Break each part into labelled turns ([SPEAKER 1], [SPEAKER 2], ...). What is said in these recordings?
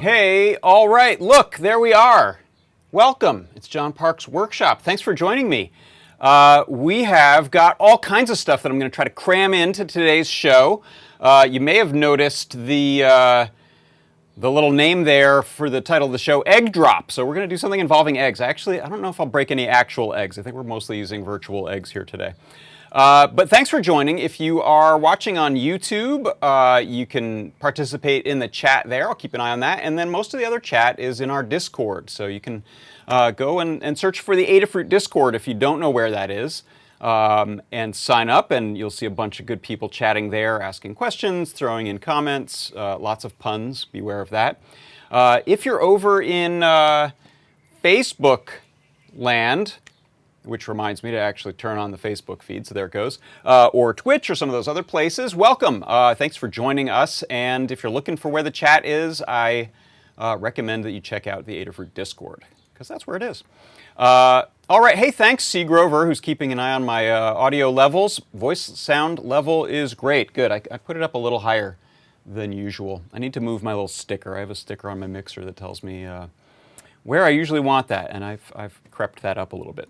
[SPEAKER 1] Hey, all right, look, there we are. Welcome. It's John Park's workshop. Thanks for joining me. We have got all kinds of stuff that I'm going to try to cram into today's show. You may have noticed the little name there for the title of the show, Egg Drop. So we're going to do something involving eggs. Actually, I don't know if I'll break any actual eggs. I think we're mostly using virtual eggs here today. But thanks for joining. If you are watching on YouTube, you can participate in the chat there. I'll keep an eye on that. And then most of the other chat is in our Discord. So you can go and search for the Adafruit Discord if you don't know where that is. And sign up, and you'll see a bunch of good people chatting there, asking questions, throwing in comments, lots of puns. Beware of that. If you're over in Facebook land, which reminds me to actually turn on the Facebook feed, so there it goes, or Twitch or some of those other places, welcome. Thanks for joining us, and if you're looking for where the chat is, I recommend that you check out the Adafruit Discord, because that's where it is. All right, hey, thanks, C. Grover, who's keeping an eye on my audio levels. Voice sound level is great. Good, I put it up a little higher than usual. I need to move my little sticker. I have a sticker on my mixer that tells me where I usually want that, and I've crept that up a little bit.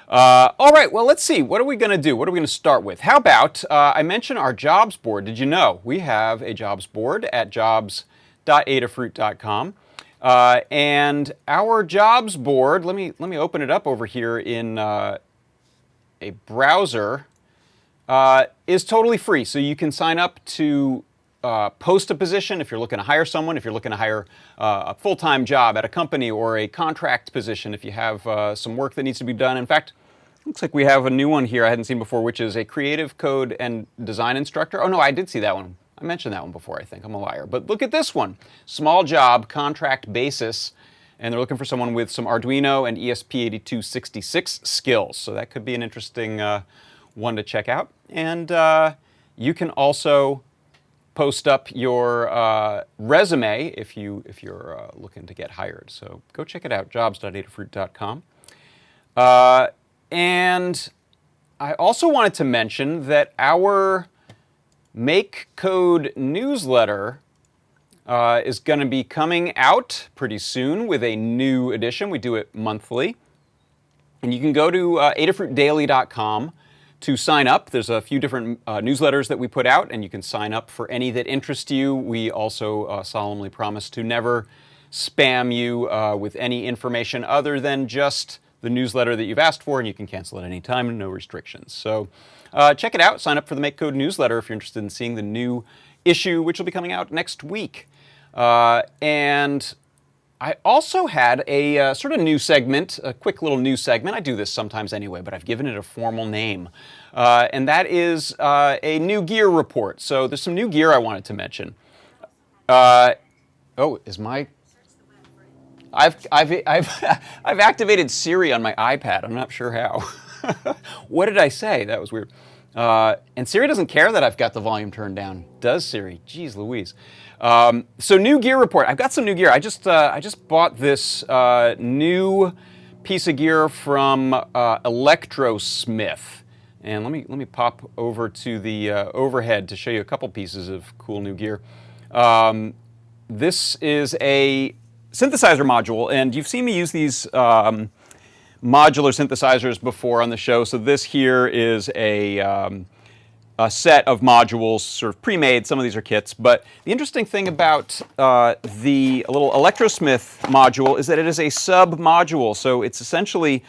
[SPEAKER 1] All right, well, let's see. What are we going to do? What are we going to start with? How about, I mentioned our jobs board. Did you know? We have a jobs board at jobs.adafruit.com. And our jobs board, let me open it up over here in a browser, is totally free. So you can sign up to post a position if you're looking to hire someone, if you're looking to hire a full-time job at a company, or a contract position if you have some work that needs to be done. In fact, looks like we have a new one here I hadn't seen before, which is a creative code and design instructor. Oh no, I did see that one. I mentioned that one before, I think. I'm a liar. But look at this one. Small job, contract basis, and they're looking for someone with some Arduino and ESP8266 skills. So that could be an interesting one to check out. And you can also post up your resume if you're looking to get hired. So go check it out, jobs.adafruit.com. And I also wanted to mention that our Make Code newsletter is going to be coming out pretty soon with a new edition. We do it monthly. And you can go to adafruitdaily.com to sign up. There's a few different newsletters that we put out, and you can sign up for any that interest you. We also solemnly promise to never spam you with any information other than just the newsletter that you've asked for, and you can cancel at any time, no restrictions. So check it out. Sign up for the Make Code newsletter if you're interested in seeing the new issue, which will be coming out next week. And I also had a sort of new segment, a quick little new segment. I do this sometimes anyway, but I've given it a formal name. And that is a new gear report. So there's some new gear I wanted to mention. Is my... I've activated Siri on my iPad. I'm not sure how. What did I say? That was weird. And Siri doesn't care that I've got the volume turned down. Does Siri? Jeez Louise. So new gear report. I've got some new gear. I just bought this new piece of gear from Electrosmith. And let me pop over to the overhead to show you a couple pieces of cool new gear. This is a synthesizer module, and you've seen me use these modular synthesizers before on the show. So this here is a set of modules, sort of pre-made. Some of these are kits. But the interesting thing about the little Electrosmith module is that it is a sub-module. So it's essentially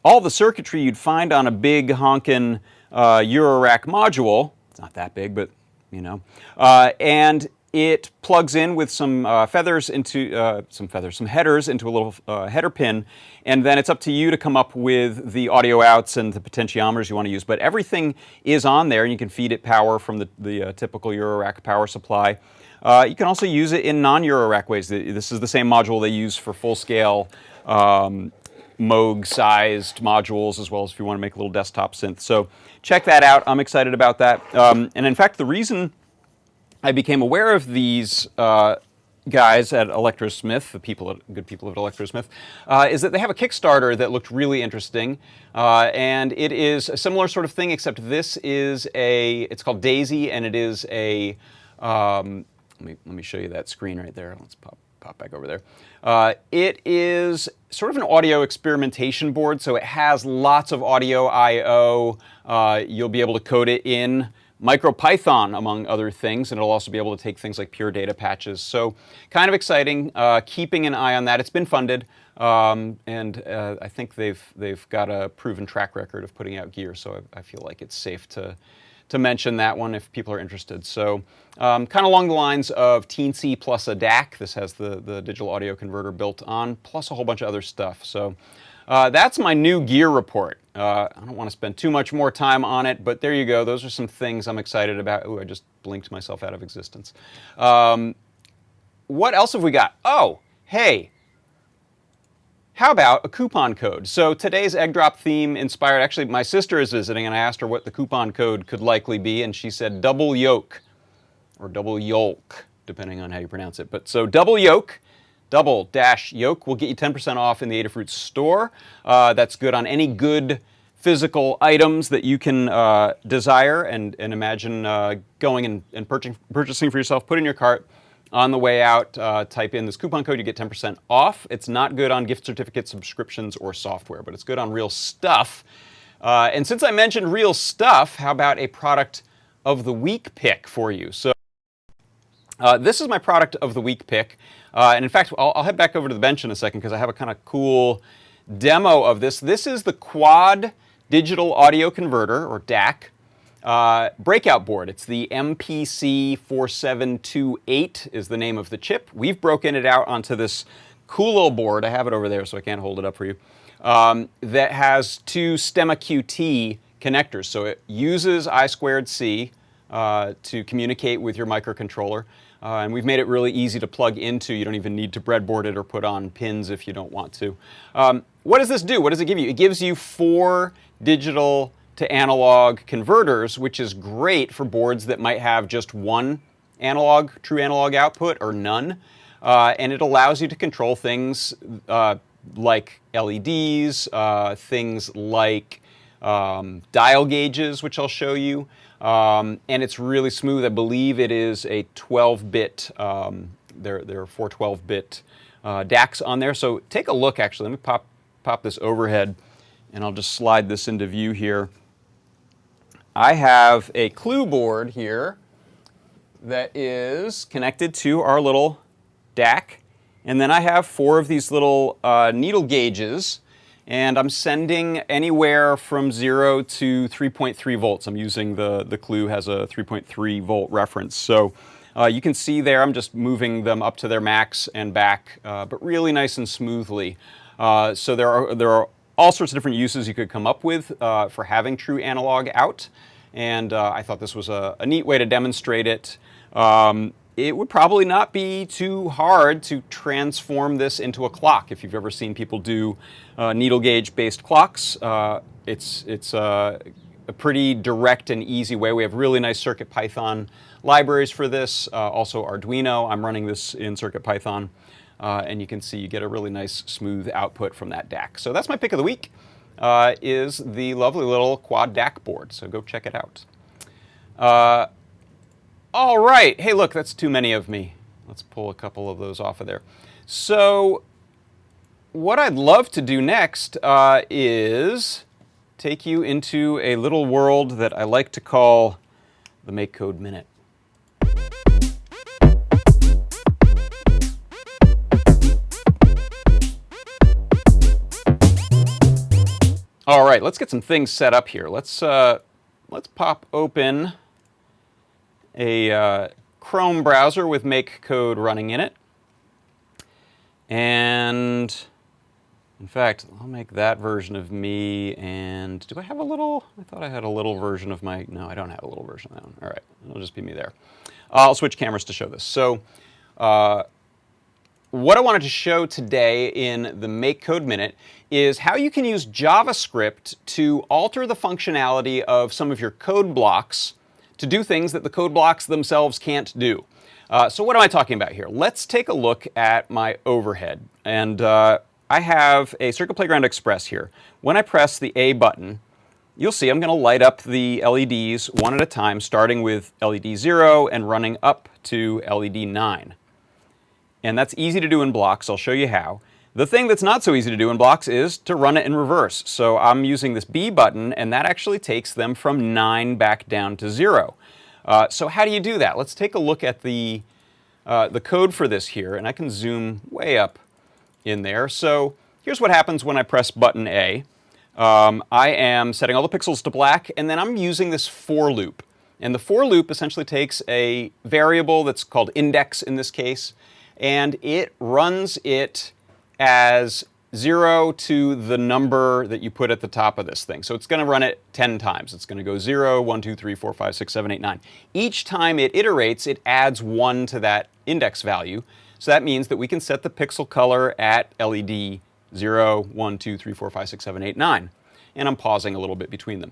[SPEAKER 1] all the circuitry you'd find on a big honkin' Eurorack module. It's not that big, but you know. And it plugs in with some feathers into some headers into a little header pin, and then it's up to you to come up with the audio outs and the potentiometers you want to use. But everything is on there, and you can feed it power from the typical Eurorack power supply. You can also use it in non-Eurorack ways. This is the same module they use for full-scale Moog-sized modules, as well as if you want to make a little desktop synth. So check that out. I'm excited about that. And in fact, the reason I became aware of these guys at Electrosmith, the good people at Electrosmith, is that they have a Kickstarter that looked really interesting, and it is a similar sort of thing, except this is it's called Daisy, and it is a, let me show you that screen right there. Let's pop pop back over there. It is sort of an audio experimentation board, so it has lots of audio I/O. You'll be able to code it in MicroPython, among other things, and it'll also be able to take things like pure data patches. So kind of exciting, keeping an eye on that. It's been funded, and I think they've got a proven track record of putting out gear, so I feel like it's safe to mention that one if people are interested. So kind of along the lines of Teensy plus a DAC. This has the digital audio converter built on, plus a whole bunch of other stuff. So that's my new gear report. I don't want to spend too much more time on it, but there you go. Those are some things I'm excited about. Ooh, I just blinked myself out of existence. What else have we got? Oh, hey. How about a coupon code? So today's egg drop theme inspired, actually my sister is visiting and I asked her what the coupon code could likely be, and she said double yolk, or double yolk, depending on how you pronounce it. But so double yolk, double-yolk will get you 10% off in the Adafruit store. That's good on any good physical items that you can desire and imagine going and purchasing for yourself. Put in your cart. On the way out, type in this coupon code, you get 10% off. It's not good on gift certificate subscriptions or software, but it's good on real stuff. And since I mentioned real stuff, how about a product of the week pick for you? So this is my product of the week pick. And in fact, I'll head back over to the bench in a second because I have a kind of cool demo of this. This is the Quad Digital Audio Converter, or DAC. Breakout board. It's the MPC4728 is the name of the chip. We've broken it out onto this cool little board. I have it over there, so I can't hold it up for you. That has two Stemma QT connectors. So it uses I2C to communicate with your microcontroller. And we've made it really easy to plug into. You don't even need to breadboard it or put on pins if you don't want to. What does this do? What does it give you? It gives you 4 digital to analog converters, which is great for boards that might have just one analog, true analog output or none. And it allows you to control things like LEDs, things like dial gauges, which I'll show you. And it's really smooth. I believe it is a 12-bit, there are 4 12-bit DACs on there. So take a look, actually. Let me pop this overhead, and I'll just slide this into view here. I have a clue board here that is connected to our little DAC. And then I have 4 of these little needle gauges. And I'm sending anywhere from 0 to 3.3 volts. I'm using the clue has a 3.3 volt reference. So you can see there I'm just moving them up to their max and back, but really nice and smoothly. So there are all sorts of different uses you could come up with for having true analog out, and I thought this was a neat way to demonstrate it. It would probably not be too hard to transform this into a clock. If you've ever seen people do needle gauge based clocks, it's a pretty direct and easy way. We have really nice CircuitPython libraries for this, also Arduino. I'm running this in CircuitPython. And you can see you get a really nice smooth output from that DAC. So that's my pick of the week, is the lovely little Quad DAC board. So go check it out. All right. Hey, look, that's too many of me. Let's pull a couple of those off of there. So what I'd love to do next is take you into a little world that I like to call the Make Code Minute. All right, let's get some things set up here. Let's pop open a Chrome browser with Make Code running in it. And in fact, I'll make that version of me. And do I have a little? I thought I had a little version of my. No, I don't have a little version of that one. All right, it'll just be me there. I'll switch cameras to show this. So what I wanted to show today in the Make Code Minute is how you can use JavaScript to alter the functionality of some of your code blocks to do things that the code blocks themselves can't do. So what am I talking about here? Let's take a look at my overhead. And I have a Circuit Playground Express here. When I press the A button, you'll see I'm going to light up the LEDs one at a time, starting with LED 0 and running up to LED 9. And that's easy to do in blocks. I'll show you how. The thing that's not so easy to do in blocks is to run it in reverse. So I'm using this B button, and that actually takes them from 9 back down to 0. So how do you do that? Let's take a look at the code for this here, and I can zoom way up in there. So here's what happens when I press button A. I am setting all the pixels to black, and then I'm using this for loop. And the for loop essentially takes a variable that's called index in this case, and it runs it as 0 to the number that you put at the top of this thing. So it's going to run it 10 times. It's going to go 0, 1, 2, 3, 4, 5, 6, 7, 8, 9. Each time it iterates, it adds 1 to that index value. So that means that we can set the pixel color at LED 0, 1, 2, 3, 4, 5, 6, 7, 8, 9. And I'm pausing a little bit between them.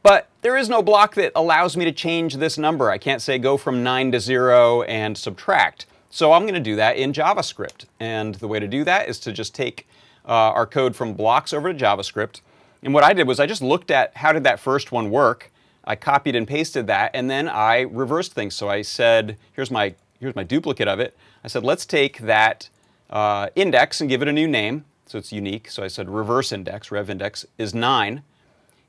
[SPEAKER 1] But there is no block that allows me to change this number. I can't say go from 9 to 0 and subtract. So I'm going to do that in JavaScript. And the way to do that is to just take our code from blocks over to JavaScript. And what I did was I just looked at how did that first one work. I copied and pasted that, and then I reversed things. So I said, here's my duplicate of it. I said, let's take that index and give it a new name. So it's unique. So I said reverse index, rev index, is 9.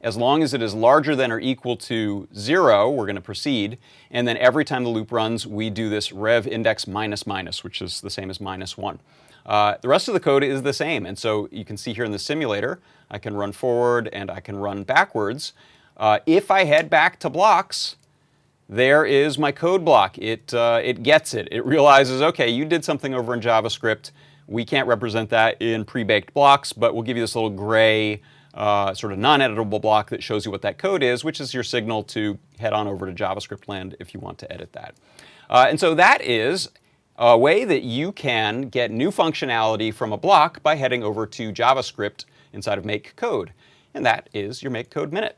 [SPEAKER 1] As long as it is larger than or equal to 0, we're going to proceed. And then every time the loop runs, we do this rev index minus minus, which is the same as -1. The rest of the code is the same. And so you can see here in the simulator, I can run forward and I can run backwards. If I head back to blocks, there is my code block. It gets it. It realizes, okay, you did something over in JavaScript. We can't represent that in pre-baked blocks, but we'll give you this little gray sort of non-editable block that shows you what that code is, which is your signal to head on over to JavaScript land if you want to edit that. And so that is a way that you can get new functionality from a block by heading over to JavaScript inside of Make Code. And that is your Make Code Minute.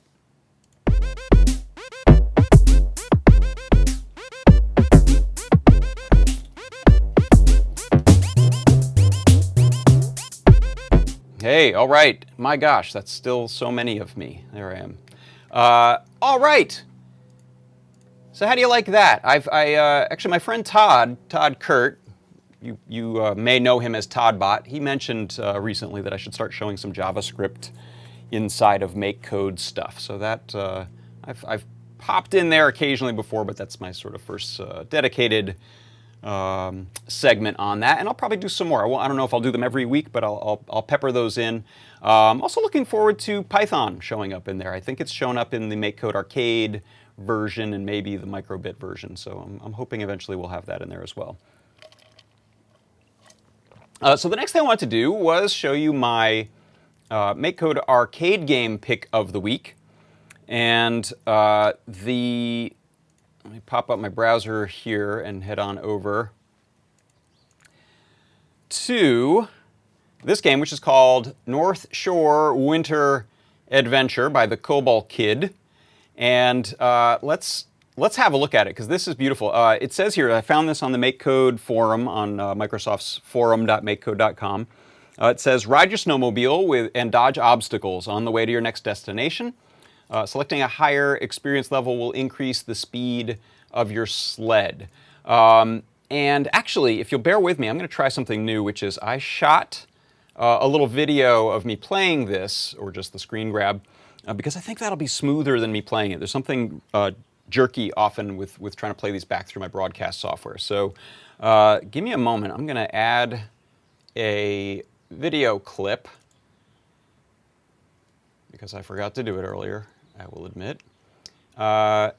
[SPEAKER 1] Hey, all right. My gosh, that's still so many of me. There I am. All right. So how do you like that? Actually, my friend Todd Kurt, you may know him as ToddBot. He mentioned recently that I should start showing some JavaScript inside of Make Code stuff. So that I've popped in there occasionally before, but that's my sort of first dedicated segment on that, and I'll probably do some more. I don't know if I'll do them every week, but I'll pepper those in. I'm also looking forward to Python showing up in there. I think it's shown up in the Make Code Arcade version and maybe the microbit version, so I'm hoping eventually we'll have that in there as well. So the next thing I wanted to do was show you my Make Code Arcade game pick of the week, and let me pop up my browser here and head on over to this game, which is called North Shore Winter Adventure by the Cobalt Kid. And let's have a look at it, because this is beautiful. It says here, I found this on the Make Code forum on Microsoft's forum.makecode.com. It says, ride your snowmobile and dodge obstacles on the way to your next destination. Selecting a higher experience level will increase the speed of your sled. And actually, if you'll bear with me, I'm going to try something new, which is I shot a little video of me playing this, or just the screen grab, because I think that'll be smoother than me playing it. There's something jerky often with trying to play these back through my broadcast software. So give me a moment. I'm going to add a video clip, because I forgot to do it earlier, I will admit. Okay,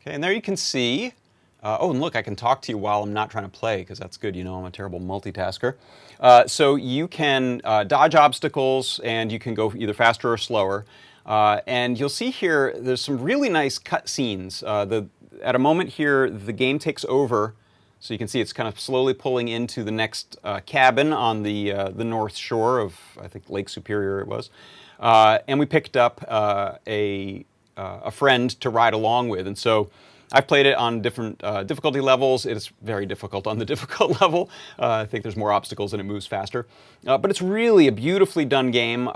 [SPEAKER 1] and there you can see. Oh, and look, I can talk to you while I'm not trying to play, because that's good. You know, I'm a terrible multitasker. So you can dodge obstacles, and you can go either faster or slower. And you'll see here, there's some really nice cut scenes. At a moment here, the game takes over. So you can see it's kind of slowly pulling into the next cabin on the north shore of, I think, Lake Superior it was. And we picked up a friend to ride along with. And so I've played it on different difficulty levels. It is very difficult on the difficult level. I think there's more obstacles and it moves faster. But it's really a beautifully done game.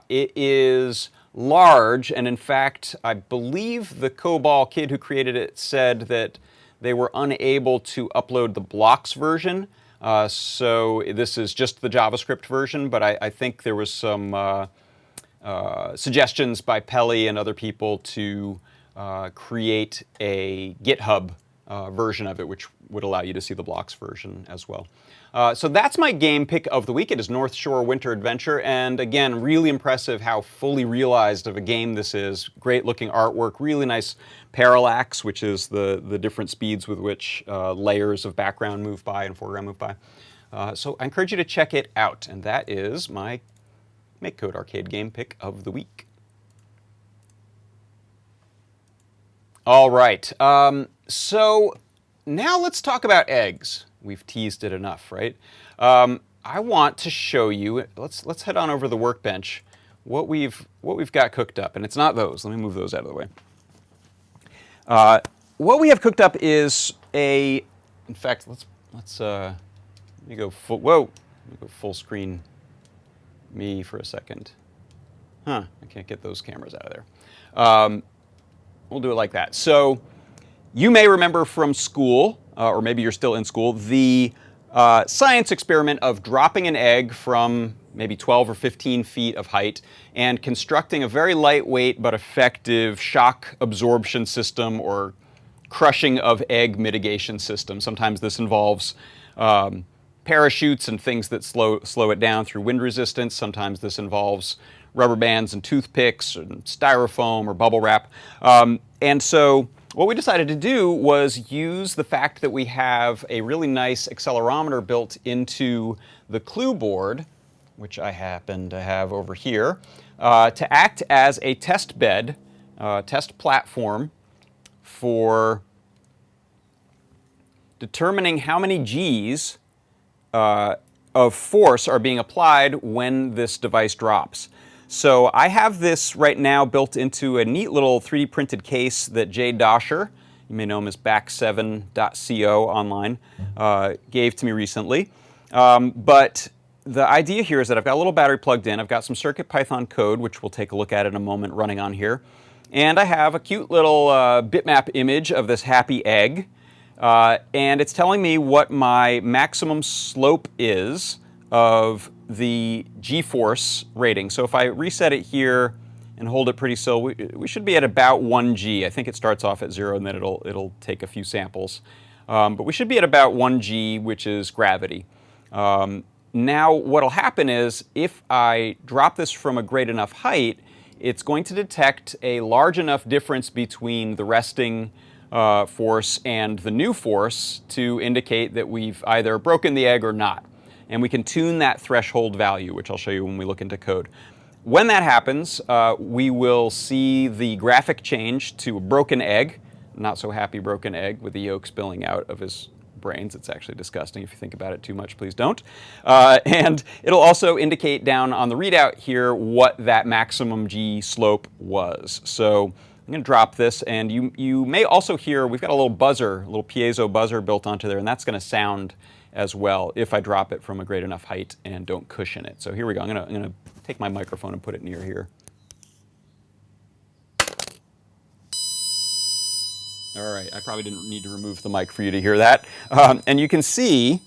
[SPEAKER 1] It is large, and in fact, I believe the COBOL kid who created it said that they were unable to upload the blocks version. So this is just the JavaScript version, but I think there was some suggestions by Pelly and other people to create a GitHub version of it, which would allow you to see the blocks version as well. So that's my game pick of the week. It is North Shore Winter Adventure, and again, really impressive how fully realized of a game this is. Great looking artwork, really nice parallax, which is the different speeds with which layers of background move by and foreground move by. So I encourage you to check it out, and that is my MakeCode Arcade game pick of the week. All right, so now let's talk about eggs. We've teased it enough, right? I want to show you. Let's head on over to the workbench. What we've got cooked up, and it's not those. Let me move those out of the way. What we have cooked up is a. In fact, let's let me go full. Whoa, let me go full screen. Me for a second. I can't get those cameras out of there. We'll do it like that. So you may remember from school, or maybe you're still in school, the science experiment of dropping an egg from maybe 12 or 15 feet of height and constructing a very lightweight but effective shock absorption system or crushing of egg mitigation system. Sometimes this involves parachutes and things that slow it down through wind resistance. Sometimes this involves rubber bands and toothpicks and styrofoam or bubble wrap. And so what we decided to do was use the fact that we have a really nice accelerometer built into the clue board, which I happen to have over here, to act as a test bed, test platform for determining how many G's of force are being applied when this device drops. So I have this right now built into a neat little 3D printed case that Jay Dosher, you may know him as back7.co online, gave to me recently. But the idea here is that I've got a little battery plugged in. I've got some CircuitPython code, which we'll take a look at in a moment, running on here. And I have a cute little bitmap image of this happy egg. And it's telling me what my maximum slope is of the G-force rating. So if I reset it here and hold it pretty still, we should be at about 1 G. I think it starts off at 0 and then it'll take a few samples. But we should be at about 1 G, which is gravity. Now what'll happen is if I drop this from a great enough height, it's going to detect a large enough difference between the resting force and the new force to indicate that we've either broken the egg or not. And we can tune that threshold value, which I'll show you when we look into code. When that happens, we will see the graphic change to a broken egg, not so happy broken egg with the yolk spilling out of his brains. It's actually disgusting. If you think about it too much, please don't. And it'll also indicate down on the readout here what that maximum G slope was. So I'm going to drop this, and you may also hear, we've got a little buzzer, a little piezo buzzer built onto there, and that's going to sound as well if I drop it from a great enough height and don't cushion it. So here we go. I'm going to take my microphone and put it near here. All right, I probably didn't need to remove the mic for you to hear that. And you can see,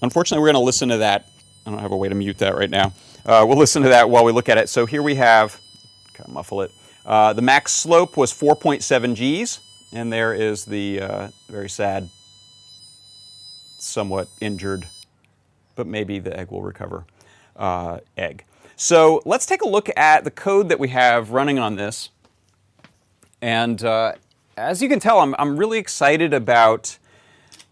[SPEAKER 1] unfortunately, we're going to listen to that. I don't have a way to mute that right now. We'll listen to that while we look at it. So here we have, kind of muffle it. The max slope was 4.7 Gs, and there is the very sad, somewhat injured, but maybe the egg will recover, egg. So let's take a look at the code that we have running on this. And as you can tell, I'm really excited about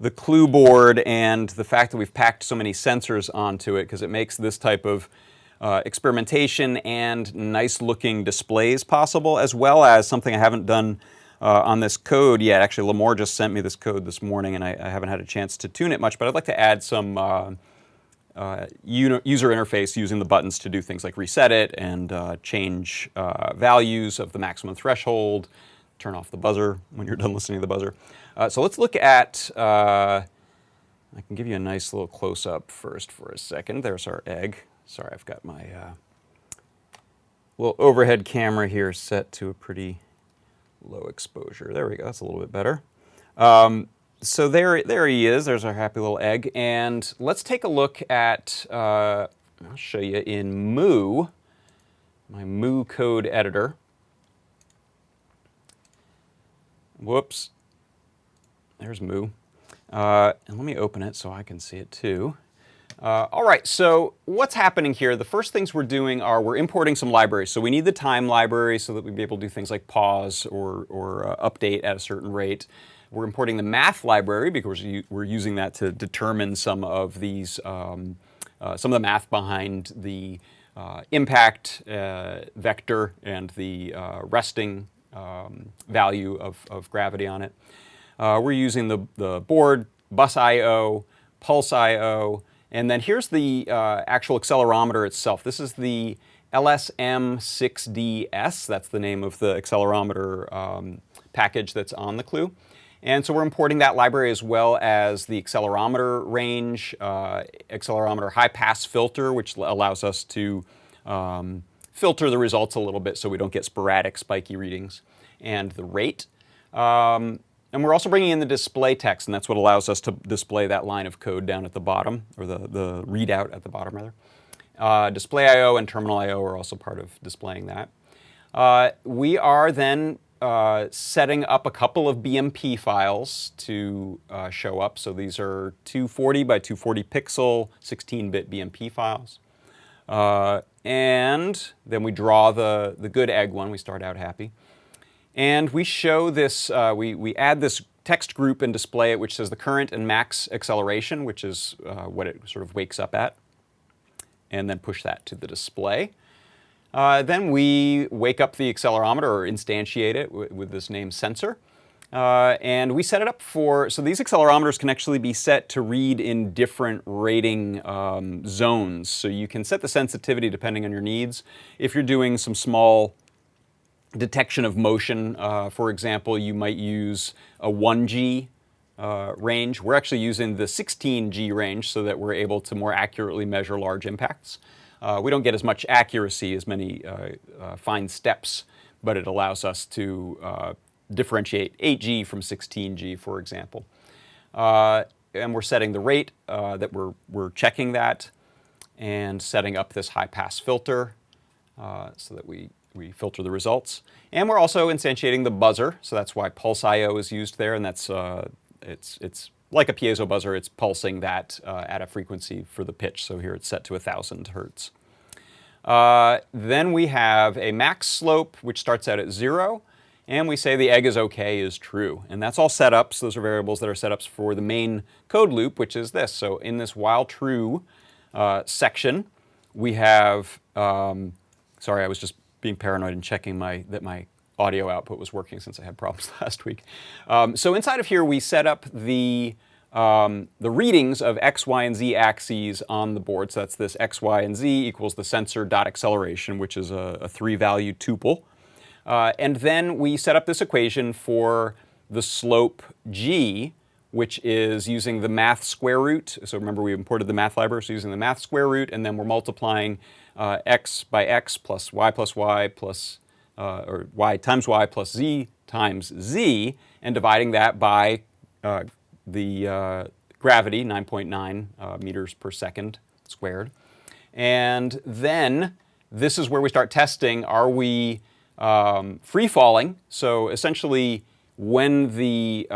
[SPEAKER 1] the clue board and the fact that we've packed so many sensors onto it, because it makes this type of experimentation and nice looking displays possible, as well as something I haven't done on this code yet. Actually, Lamore just sent me this code this morning, and I haven't had a chance to tune it much, but I'd like to add some user interface using the buttons to do things like reset it and change values of the maximum threshold, turn off the buzzer when you're done listening to the buzzer. So let's look at, I can give you a nice little close-up first for a second. There's our egg. Sorry, I've got my little overhead camera here set to a pretty low exposure. There we go, that's a little bit better. So there he is. There's our happy little egg. And let's take a look at, I'll show you in Moo, my Moo code editor. Whoops. There's Moo. And let me open it so I can see it too. All right, so what's happening here? The first things we're doing are we're importing some libraries. So we need the time library so that we'd be able to do things like pause or update at a certain rate. We're importing the math library because we're using that to determine some of these, some of the math behind the impact vector and the resting value of gravity on it. We're using the board, bus I/O, pulse I/O, and then here's the actual accelerometer itself. This is the LSM6DS. That's the name of the accelerometer package that's on the Clue. And so we're importing that library as well as the accelerometer range, accelerometer high-pass filter, which allows us to filter the results a little bit so we don't get sporadic spiky readings, and the rate. And we're also bringing in the display text, and that's what allows us to display that line of code down at the bottom, or the readout at the bottom, rather. Display I/O and terminal I/O are also part of displaying that. We are then setting up a couple of BMP files to show up. So these are 240 by 240 pixel 16-bit BMP files. And then we draw the good egg one. We start out happy. And we show this, we add this text group and display it, which says the current and max acceleration, which is what it sort of wakes up at, and then push that to the display. Then we wake up the accelerometer, or instantiate it with this name sensor. And we set it up for, so these accelerometers can actually be set to read in different rating zones. So you can set the sensitivity depending on your needs. If you're doing some small detection of motion, for example, you might use a 1G range. We're actually using the 16G range so that we're able to more accurately measure large impacts. We don't get as much accuracy, as many fine steps, but it allows us to differentiate 8G from 16G, for example. And we're setting the rate that we're checking that, and setting up this high-pass filter so that we filter the results. And we're also instantiating the buzzer, so that's why pulse I/O is used there, and that's it's like a piezo buzzer. It's pulsing that at a frequency for the pitch. So here it's set to 1,000 hertz. Then we have a max slope, which starts out at 0, and we say the egg is okay is true. And that's all setups. Those are variables that are setups for the main code loop, which is this. So in this while true section, we have, sorry, I was just being paranoid and checking that my audio output was working since I had problems last week. So inside of here, we set up the readings of x, y, and z axes on the board. So that's this x, y, and z equals the sensor dot acceleration, which is a 3-value tuple. And then we set up this equation for the slope g, which is using the math square root. So remember, we imported the math library, so using the math square root, and then we're multiplying x by x plus y plus or y times y plus z times z, and dividing that by the gravity, 9.9 meters per second squared. And then this is where we start testing, are we free falling? So essentially, when the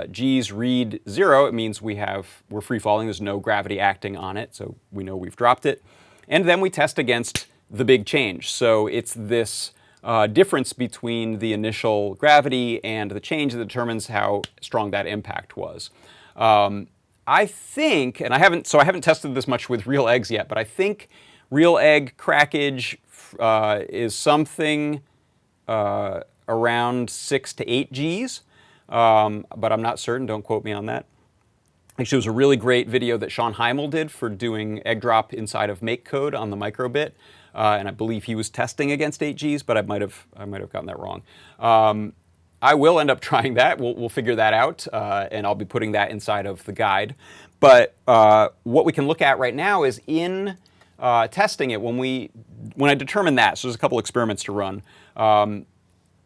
[SPEAKER 1] g's read 0, it means we're free falling. There's no gravity acting on it, so we know we've dropped it. And then we test against the big change. So it's this difference between the initial gravity and the change that determines how strong that impact was. I think, and I haven't tested this much with real eggs yet, but I think real egg crackage is something around 6 to 8 Gs, but I'm not certain. Don't quote me on that. Actually, it was a really great video that Sean Heimel did for doing egg drop inside of MakeCode on the microbit, and I believe he was testing against 8 Gs, but I might have gotten that wrong. I will end up trying that. We'll figure that out, and I'll be putting that inside of the guide. But what we can look at right now is in testing it, when I determine that, so there's a couple experiments to run.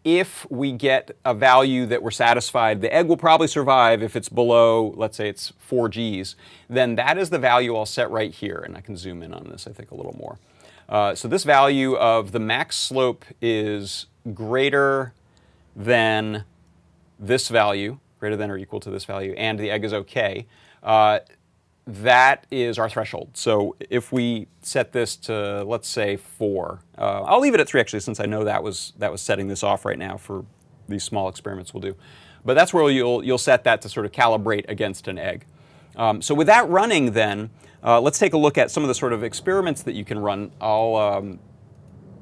[SPEAKER 1] if we get a value that we're satisfied, the egg will probably survive if it's below, let's say it's 4 Gs, then that is the value I'll set right here. And I can zoom in on this, I think, a little more. So this value of the max slope is greater than this value, greater than or equal to this value, and the egg is okay. That is our threshold. So if we set this to, let's say, 4, I'll leave it at 3 actually, since I know that was setting this off right now for these small experiments we'll do. But that's where you'll set that to sort of calibrate against an egg. So with that running then, let's take a look at some of the sort of experiments that you can run. I'll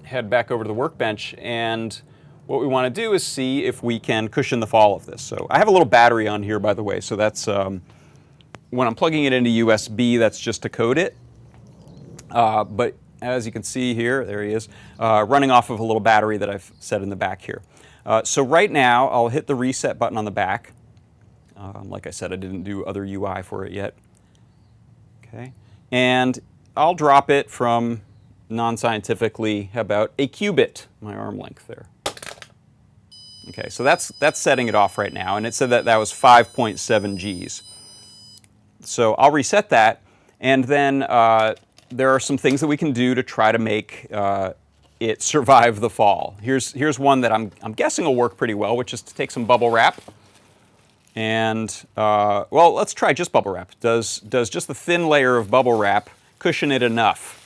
[SPEAKER 1] head back over to the workbench, and what we want to do is see if we can cushion the fall of this. So I have a little battery on here, by the way, so that's when I'm plugging it into USB, that's just to code it. But as you can see here, there he is, running off of a little battery that I've set in the back here. So right now, I'll hit the reset button on the back. Like I said, I didn't do other UI for it yet. Okay, and I'll drop it from non-scientifically about a qubit, my arm length there. Okay, so that's setting it off right now, and it said that that was 5.7 Gs. So I'll reset that, and then there are some things that we can do to try to make it survive the fall. Here's one that I'm guessing will work pretty well, which is to take some bubble wrap. And, well, let's try just bubble wrap. Does just the thin layer of bubble wrap cushion it enough?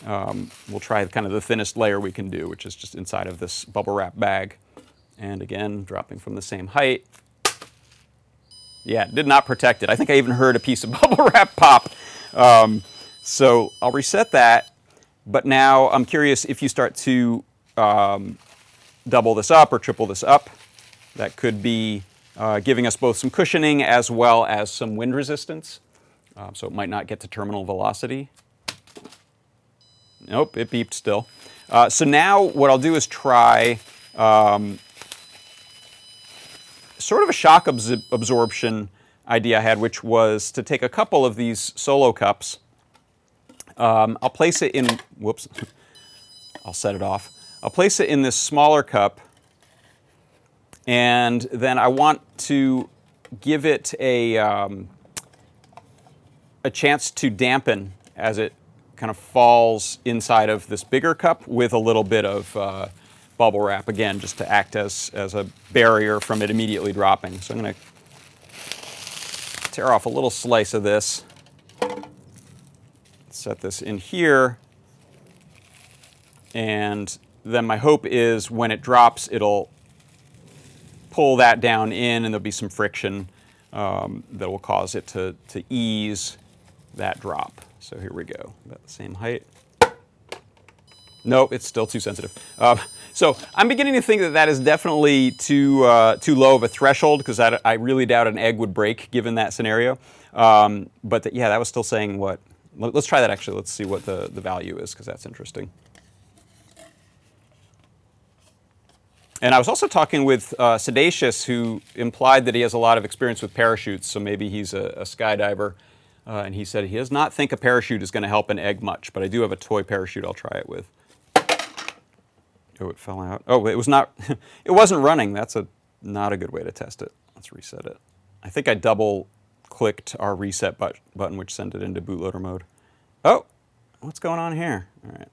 [SPEAKER 1] We'll try kind of the thinnest layer we can do, which is just inside of this bubble wrap bag. And again, dropping from the same height. Yeah, did not protect it. I think I even heard a piece of bubble wrap pop. So I'll reset that. But now I'm curious if you start to double this up or triple this up. That could be giving us both some cushioning as well as some wind resistance. So it might not get to terminal velocity. Nope, it beeped still. So now what I'll do is try sort of a shock absorption idea I had, which was to take a couple of these solo cups. I'll place it in, whoops, I'll set it off. I'll place it in this smaller cup, and then I want to give it a chance to dampen as it kind of falls inside of this bigger cup with a little bit of bubble wrap, again, just to act as a barrier from it immediately dropping. So I'm going to tear off a little slice of this, set this in here, and then my hope is when it drops, it'll pull that down in, and there'll be some friction that will cause it to ease that drop. So here we go, about the same height. Nope, it's still too sensitive. So I'm beginning to think that that is definitely too low of a threshold, because I really doubt an egg would break given that scenario. But yeah, that was still saying what? Let's try that actually. Let's see what the value is, because that's interesting. And I was also talking with Sedacious, who implied that he has a lot of experience with parachutes, so maybe he's a skydiver. And he said he does not think a parachute is going to help an egg much, but I do have a toy parachute I'll try it with. Oh, it fell out. Oh, it was not, it wasn't running. That's not a good way to test it. Let's reset it. I think I double-clicked our reset button, which sent it into bootloader mode. Oh, what's going on here? All right.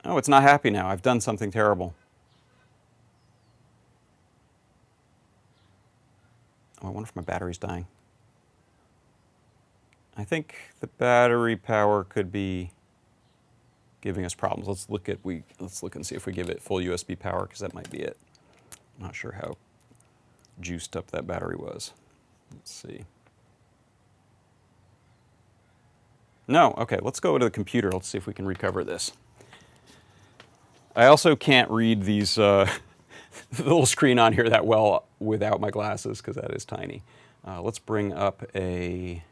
[SPEAKER 1] Oh, it's not happy now. I've done something terrible. Oh, I wonder if my battery's dying. I think the battery power could be giving us problems. Let's look and see if we give it full USB power, because that might be it. I'm not sure how juiced up that battery was. Let's see. No, okay, let's go to the computer. Let's see if we can recover this. I also can't read these the little screen on here that well without my glasses, because that is tiny. Let's bring up a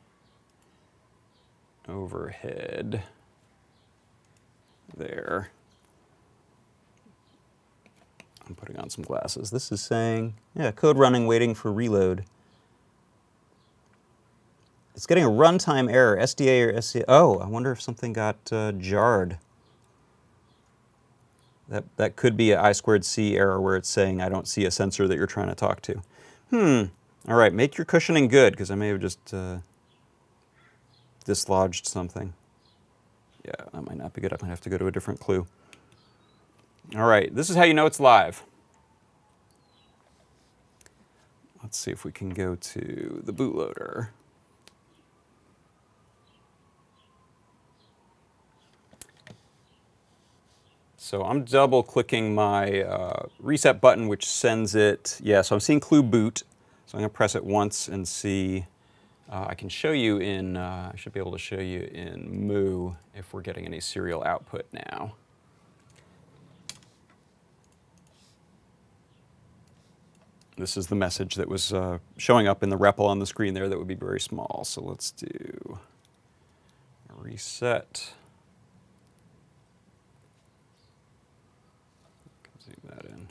[SPEAKER 1] overhead there. I'm putting on some glasses. This is saying, yeah, code running, waiting for reload. It's getting a runtime error, SDA or SCA. Oh, I wonder if something got jarred. That could be an I2C error where it's saying I don't see a sensor that you're trying to talk to. All right, make your cushioning good, because I may have just dislodged something. Yeah, that might not be good. I might have to go to a different clue. All right, this is how you know it's live. Let's see if we can go to the bootloader. So I'm double clicking my reset button, which sends it, yeah, so I'm seeing clue boot. So I'm gonna press it once and see, I can show you in, I should be able to show you in Moo if we're getting any serial output now. This is the message that was showing up in the REPL on the screen there that would be very small. So let's do a reset. Zoom that in.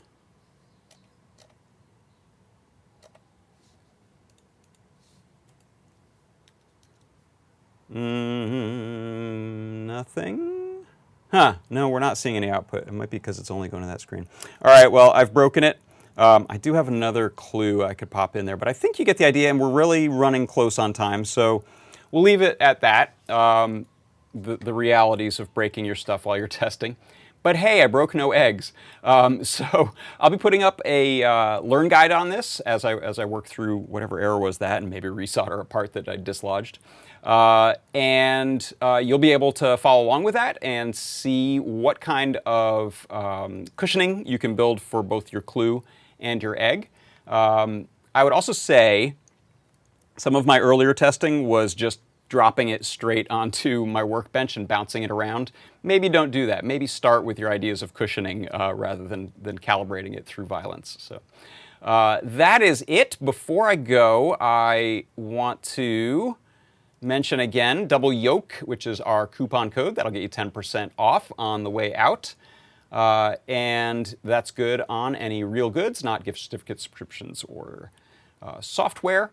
[SPEAKER 1] Nothing? Huh, no, we're not seeing any output. It might be because it's only going to that screen. All right, well, I've broken it. I do have another clue I could pop in there, but I think you get the idea, and we're really running close on time, so we'll leave it at that, the realities of breaking your stuff while you're testing. But hey, I broke no eggs. So I'll be putting up a learn guide on this as I work through whatever error was that and maybe resolder a part that I dislodged. And you'll be able to follow along with that and see what kind of cushioning you can build for both your clue and your egg. I would also say some of my earlier testing was just dropping it straight onto my workbench and bouncing it around. Maybe don't do that. Maybe start with your ideas of cushioning rather than calibrating it through violence. So that is it. Before I go, I want to mention again double yoke, which is our coupon code. That'll get you 10% off on the way out. And that's good on any real goods, not gift certificates, subscriptions, or software.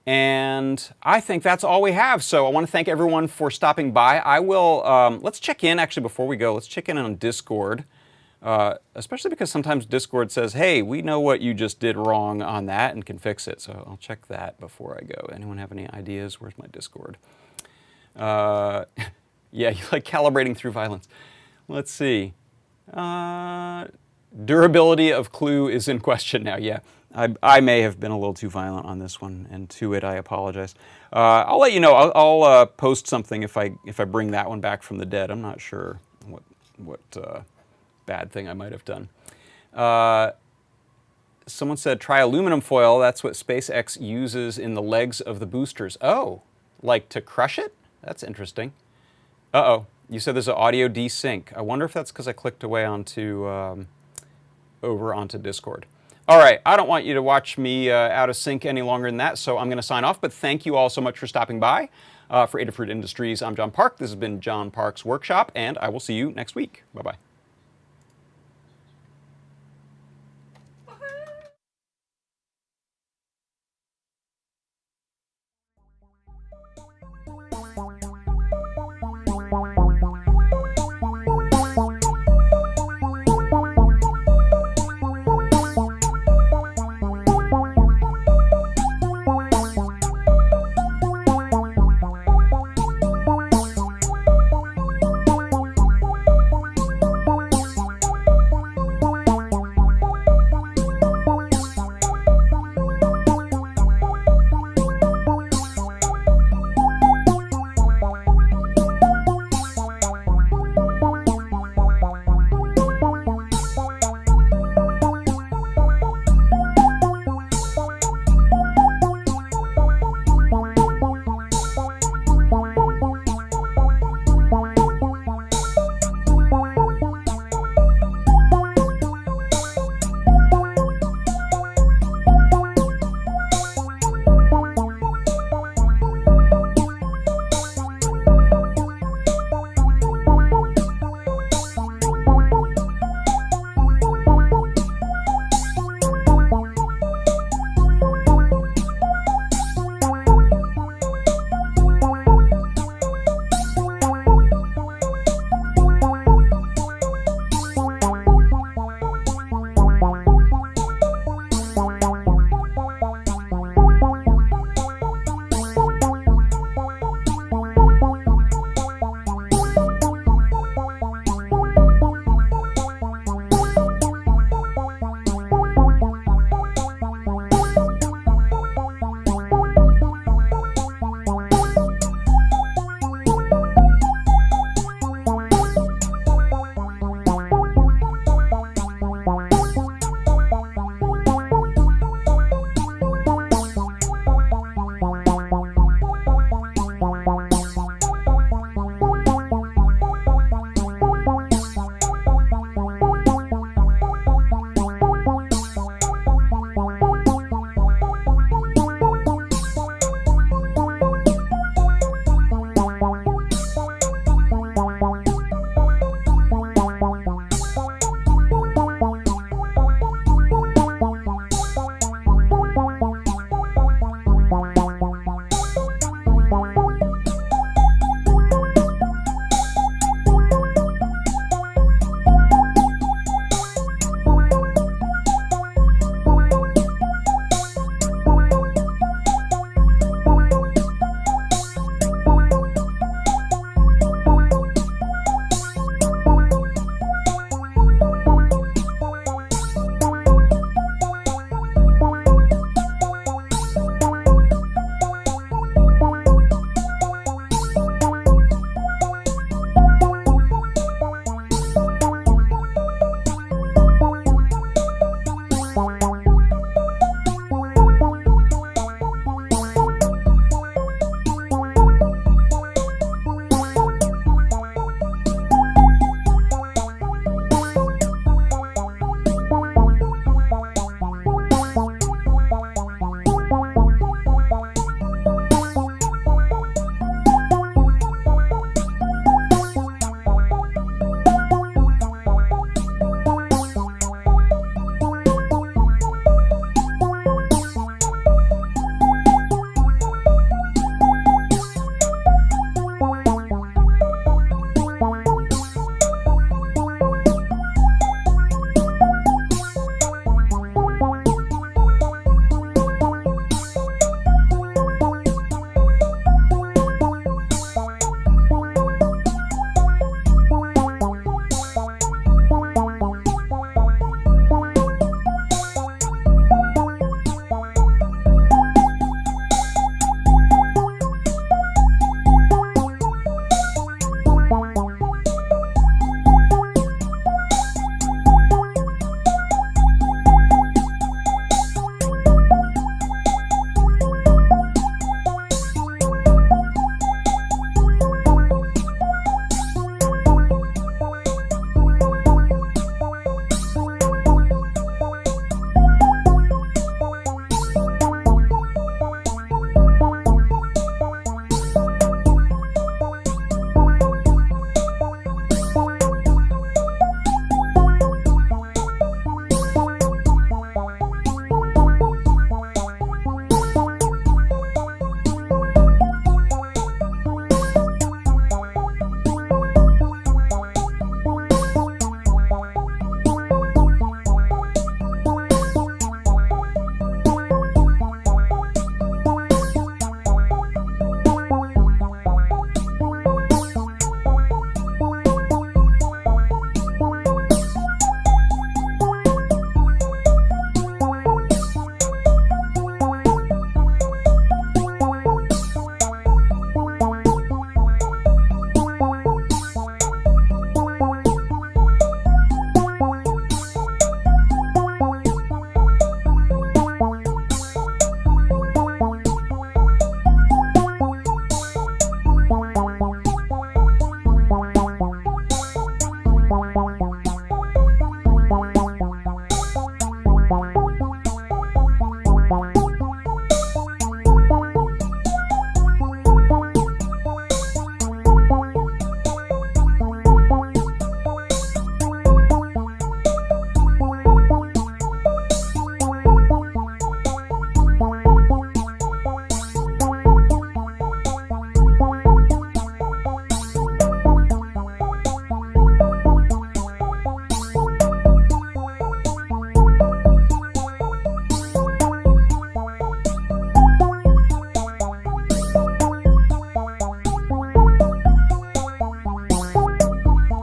[SPEAKER 1] And I think that's all we have. So I want to thank everyone for stopping by. I will, let's check in, actually, before we go, let's check in on Discord, especially because sometimes Discord says, hey, we know what you just did wrong on that and can fix it. So I'll check that before I go. Anyone have any ideas? Where's my Discord? Yeah, you like calibrating through violence. Let's see. Durability of clue is in question now, yeah. I may have been a little too violent on this one, and to it I apologize. I'll let you know. I'll post something if I bring that one back from the dead. I'm not sure what bad thing I might have done. Someone said try aluminum foil. That's what SpaceX uses in the legs of the boosters. Oh, like to crush it? That's interesting. Uh-oh. You said there's an audio desync. I wonder if that's because I clicked away onto over onto Discord. All right, I don't want you to watch me out of sync any longer than that, so I'm going to sign off. But thank you all so much for stopping by. For Adafruit Industries, I'm John Park. This has been John Park's Workshop, and I will see you next week. Bye-bye.